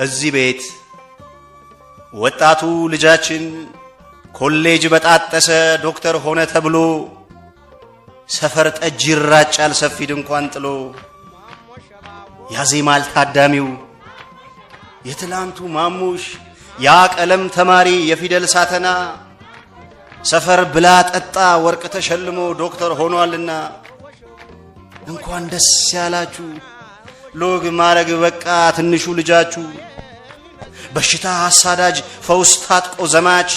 እዚህ ቤት ወጣቱ ልጃችን ኮሌጅ በጣጠሰ ዶክተር ሆነ ተብሎ ሰፈር ጠጅ ይራጫል ሰፊ ድንኳን ጥሎ ያዜማል ታዳሚው የትላንቱ ማሙሽ ያ ቀለም ተማሪ የፊደል ሳተና ሰፈር ብላ ጠጣ ወርቅ ተሸልሞ ዶክተር ሆኗልና እንኳን ደስ ያላችሁ ሎግ ማረግ በቃ ትንሹ ልጃችሁ በሽታ አሳዳጅ ፈውስ ታጥቆ ዘማች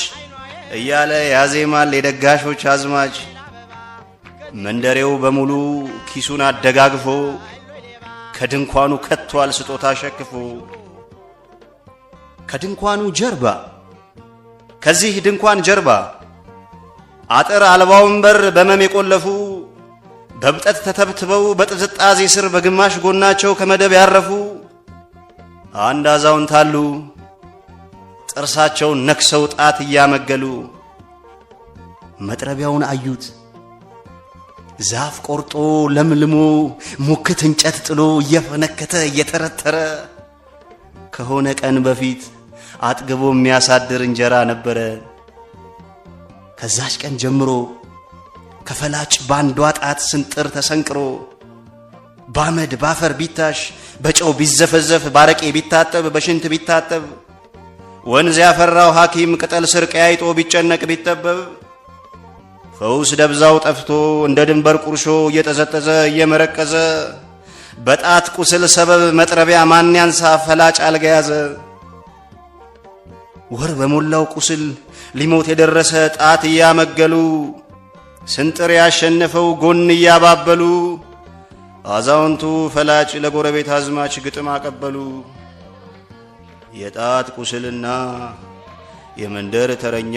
እያለ ያዜማል የደጋሾች አዝማች መንደሬው በሙሉ ኪሱን አደጋግፎ ከድንኳኑ ከቷል ስጦታ ሸክፎ ከድንኳኑ ጀርባ ከዚህ ድንኳን ጀርባ አጥር አልባውን በር በመም የቆለፉ በብጠት ተተብትበው በጥዝጣዜ ስር በግማሽ ጎናቸው ከመደብ ያረፉ አንድ አዛውንት አሉ ጥርሳቸውን ነክሰው ጣት እያመገሉ መጥረቢያውን አዩት ዛፍ ቆርጦ ለምልሞ ሙክት እንጨት ጥሎ እየፈነከተ እየተረተረ ከሆነ ቀን በፊት አጥግቦ የሚያሳድር እንጀራ ነበረ። ከዛች ቀን ጀምሮ ከፈላጭ ባንዷ ጣት ስንጥር ተሰንቅሮ ባመድ ባፈር ቢታሽ በጨው ቢዘፈዘፍ ባረቄ ቢታጠብ በሽንት ቢታጠብ ወንዝ ያፈራው ሐኪም ቅጠል ስር ቀያይጦ ቢጨነቅ ቢጠበብ ፈውስ ደብዛው ጠፍቶ እንደ ድንበር ቁርሾ እየተዘጠዘ እየመረቀዘ በጣት ቁስል ሰበብ መጥረቢያ ማን ያንሳ ፈላጭ አልጋ ያዘ። ወር በሞላው ቁስል ሊሞት የደረሰ ጣት እያመገሉ ስንጥር ያሸነፈው ጎን እያባበሉ አዛውንቱ ፈላጭ ለጎረቤት አዝማች ግጥም አቀበሉ። የጣት ቁስልና የመንደር ተረኛ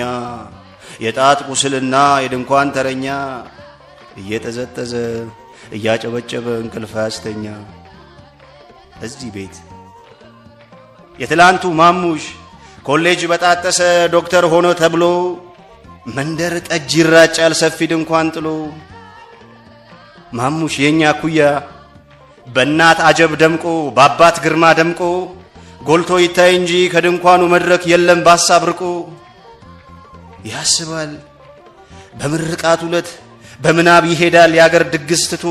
የጣት ቁስልና የድንኳን ተረኛ እየተዘጠዘ እያጨበጨበ እንቅልፍ ያስተኛ። እዚህ ቤት የትላንቱ ማሙሽ ኮሌጅ በጣጠሰ ዶክተር ሆኖ ተብሎ መንደር ጠጅ ይራጫል ሰፊ ድንኳን ጥሎ ማሙሽ የኛ ኩያ በእናት አጀብ ደምቆ በአባት ግርማ ደምቆ ጎልቶ ይታይ እንጂ ከድንኳኑ መድረክ የለም ባሳብ ርቆ ያስባል በምርቃት ዕለት በምናብ ይሄዳል ያገር ድግስ ትቶ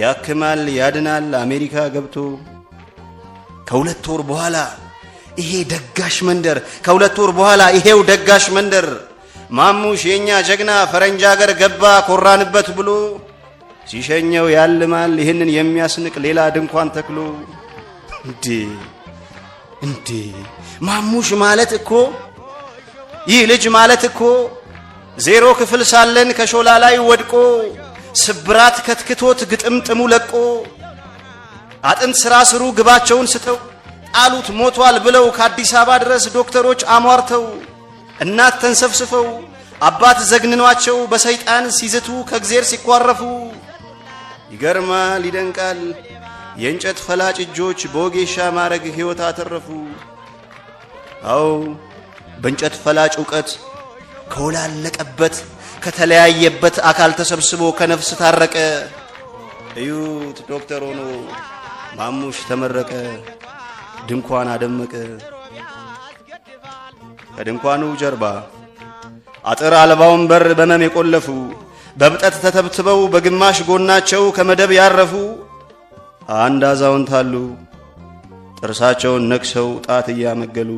ያክማል ያድናል አሜሪካ ገብቶ ከሁለት ወር በኋላ ይሄ ደጋሽ መንደር ከሁለት ወር በኋላ ይሄው ደጋሽ መንደር ማሙሽ የኛ ጀግና ፈረንጅ አገር ገባ ኮራንበት ብሎ ሲሸኘው ያልማል ይህንን የሚያስንቅ ሌላ ድንኳን ተክሎ እንዴ ማሙሽ ማለት እኮ ይህ ልጅ ማለት እኮ ዜሮ ክፍል ሳለን ከሾላ ላይ ወድቆ ስብራት ከትክቶት ግጥምጥሙ ለቆ አጥንት ስራ ስሩ ግባቸውን ስተው ጣሉት ሞቷል ብለው ከአዲስ አበባ ድረስ ዶክተሮች አሟርተው እናት ተንሰፍስፈው አባት ዘግንኗቸው በሰይጣን ሲዝቱ ከእግዚአብሔር ሲኳረፉ ይገርማል ይደንቃል የእንጨት ፈላጭ እጆች በወጌሻ ማረግ ሕይወት አተረፉ። አዎ በእንጨት ፈላጭ ዕውቀት ከወላለቀበት ከተለያየበት አካል ተሰብስቦ ከነፍስ ታረቀ። እዩት ዶክተር ሆኖ ማሙሽ ተመረቀ ድንኳን አደመቀ። ከድንኳኑ ጀርባ አጥር አልባውን በር በመም የቆለፉ በብጠት ተተብትበው በግማሽ ጎናቸው ከመደብ ያረፉ አንድ አዛውንት አሉ ጥርሳቸውን ነክሰው ጣት እያመገሉ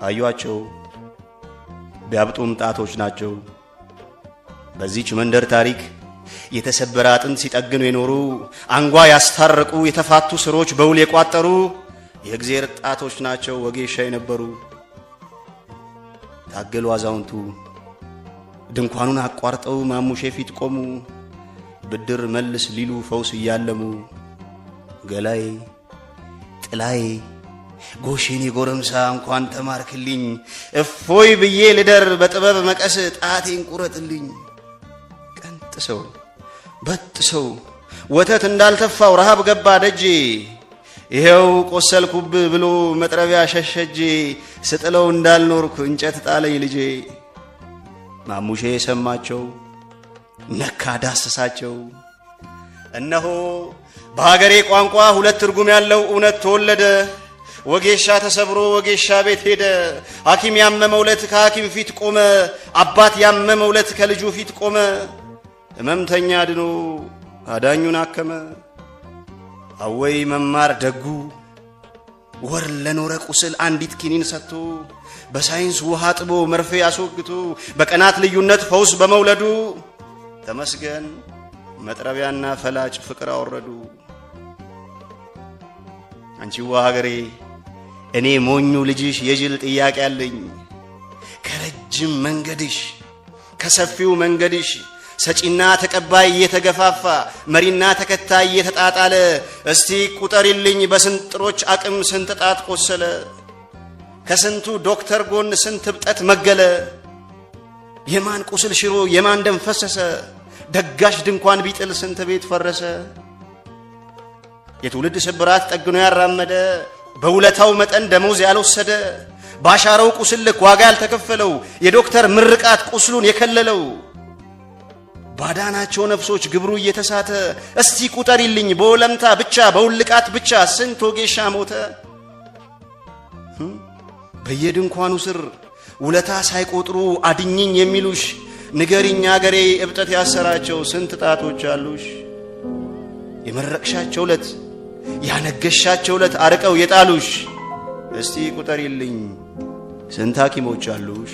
አዩአቸው ቢያብጡም ጣቶች ናቸው። በዚች መንደር ታሪክ የተሰበረ አጥንት ሲጠግኑ የኖሩ አንጓ ያስታረቁ የተፋቱ ስሮች በውል የቋጠሩ የእግዚአብሔር ጣቶች ናቸው ወጌሻ የነበሩ። ታገሉ አዛውንቱ ድንኳኑን አቋርጠው ማሙሼ ፊት ቆሙ ብድር መልስ ሊሉ ፈውስ እያለሙ ገላይ ጥላይ ጎሽኔ ጎረምሳ እንኳን ተማርክልኝ እፎይ ብዬ ልደር በጥበብ መቀስ ጣቴን ቁረጥልኝ። ቀንጥሰው በጥሰው ወተት እንዳልተፋው ረሃብ ገባ ደጄ ይሄው ቆሰልኩብ ብሎ መጥረቢያ ሸሸጄ ስጥለው እንዳልኖርኩ እንጨት ጣለኝ ልጄ። ማሙሼ ሰማቸው ነካ ዳሰሳቸው እነሆ በሀገሬ ቋንቋ ሁለት ትርጉም ያለው እውነት ተወለደ ወጌሻ ተሰብሮ ወጌሻ ቤት ሄደ። ሐኪም ያመመው ዕለት ከሐኪም ፊት ቆመ። አባት ያመመው ዕለት ከልጁ ፊት ቆመ። ሕመምተኛ ድኖ አዳኙን አከመ። አወይ መማር ደጉ ወር ለኖረ ቁስል አንዲት ኪኒን ሰጥቶ በሳይንስ ውሃ ጥቦ መርፌ አስወግቶ በቀናት ልዩነት ፈውስ በመውለዱ ተመስገን መጥረቢያና ፈላጭ ፍቅር አወረዱ። አንቺዋ ሀገሬ እኔ ሞኙ ልጅሽ የጅል ጥያቄ አለኝ። ከረጅም መንገድሽ ከሰፊው መንገድሽ ሰጪና ተቀባይ እየተገፋፋ መሪና ተከታይ እየተጣጣለ እስቲ ቁጠሪልኝ በስንጥሮች አቅም ስንት ጣት ቆሰለ። ከስንቱ ዶክተር ጎን ስንት እብጠት መገለ። የማን ቁስል ሽሮ የማን ደም ፈሰሰ። ደጋሽ ድንኳን ቢጥል ስንት ቤት ፈረሰ። የትውልድ ስብራት ጠግኖ ያራመደ በውለታው መጠን ደሞዝ ያልወሰደ ባሻረው ቁስል ልክ ዋጋ ያልተከፈለው የዶክተር ምርቃት ቁስሉን የከለለው ባዳናቸው ነፍሶች ግብሩ እየተሳተ እስቲ ቁጠሪልኝ በወለምታ ብቻ በውልቃት ብቻ ስንት ወጌሻ ሞተ። በየድንኳኑ ስር ውለታ ሳይቆጥሩ አድኝኝ የሚሉሽ ንገሪኝ አገሬ እብጠት ያሰራቸው ስንት ጣቶች አሉሽ። የመረቅሻቸው ዕለት ያነገሻቸው ዕለት አርቀው የጣሉሽ እስቲ ቁጠሪልኝ ስንት ሐኪሞች አሉሽ።